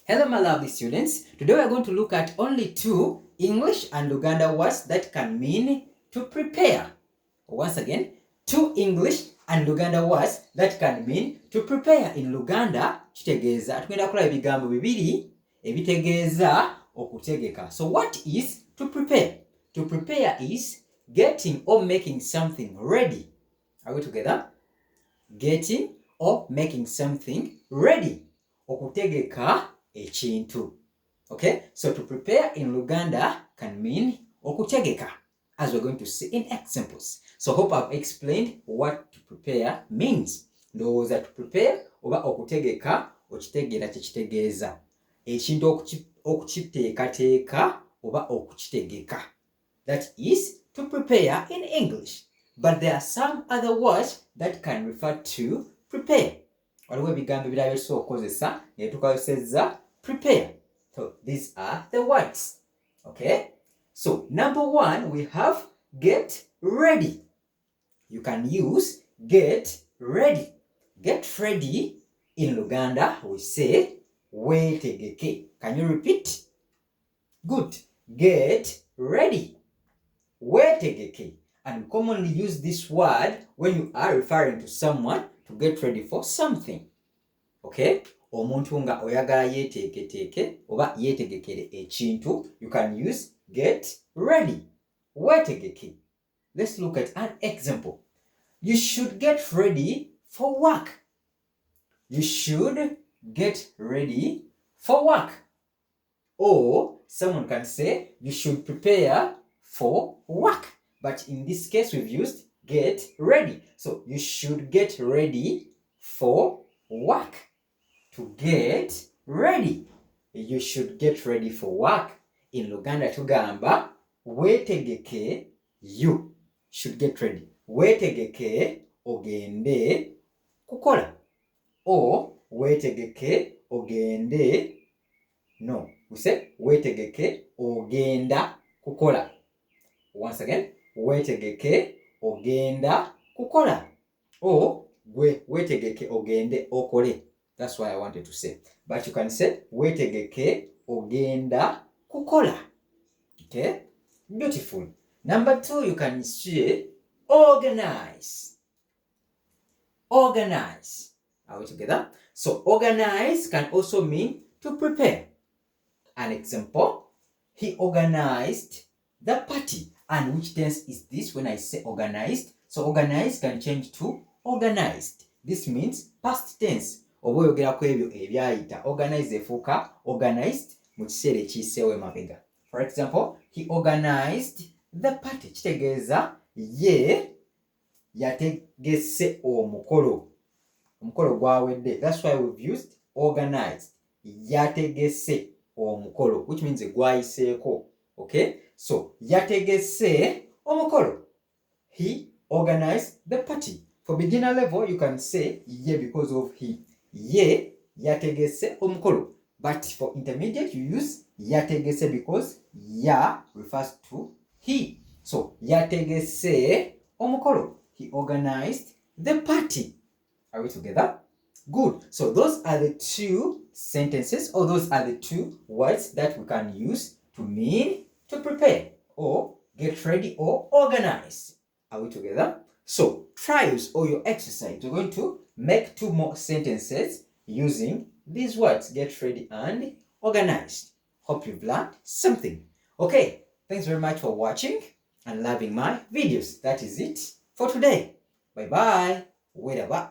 Hello my lovely students, today we are going to look at only two English and Luganda words that can mean to prepare. Once again, two English and Luganda words that can mean to prepare. In Luganda, kitegeeza tugenda kulaba ebigambo bibiri ebitegeeza okutegeka. So what is to prepare? To prepare is getting or making something ready. Are we together? Getting or making something ready. Okutegeka ekintu. Okay, so to prepare in Luganda can mean okutegeka, as we're going to see in examples. So hope I've explained what to prepare means. Ndowooza to prepare oba okutegeka okitegeera kyekitegeeza ekintu okukiteekateeka oba okukitegeka. That is to prepare in English. But there are some other words that can refer to prepare. Waliwo ebigambo ebirala byetusobola okukozesa ne tukozesezza prepare. So these are the words. Okay? So number one, we have get ready. You can use get ready. Get ready in Luganda, we say WEEtegeke. Can you repeat? Good. Get ready. WEEtegeke. And we commonly use this word when you are referring to someone to get ready for something. Okay? Omuntu nga oyagala yeeteeketeeke oba yeetegekere ekintu, you can use get ready. WEEtegeke. Let's look at an example. You should get ready for work. You should get ready for work. Or someone can say you should prepare for work. But in this case, we've used get ready. So you should get ready for work. To get ready. You should get ready for work. In Luganda tugamba WEEtegeke, you should get ready. WEEtegeke ogende kukola. Or WEEtegeke ogende, no, we say WEEtegeke ogenda kukola. Once again, WEEtegeke ogenda kukola. Or WEEtegeke ogende okole. That's what I wanted to say. But you can say WEEtegeke ogenda kukola. Okay? Beautiful. Number two, you can say organize. Organize. Are we together? So organize can also mean to prepare. An example, he organized the party. And which tense is this when I say organized? So organized can change to organized. This means past tense. Oba oyogera ku ebyo ebyayita. Organize efuuka organized mu kiseera ekiyiseewo emabega. For example, he organized the party. Kitegeeza ye yategese omukolo. Omukolo gwawedde. That's why we've used organized. Yategese omukolo, which means gwayiseeko. Okay? So, yategese omukolo. He organized the party. For beginner level, you can say ye because of he. Ye yategese omukolo. But for intermediate, you use yategese because ya refers to he. So, yategese omukolo. He organized the party. Are we together? Good. So, those are the two sentences, or those are the two words that we can use to mean to prepare, or get ready, or organize. Are we together? So, trials or your exercise, we're going to make two more sentences using these words, get ready and organized. Hope you've learned something. Okay, thanks very much for watching and loving my videos. That is it for today. Bye bye. WEEtegeke.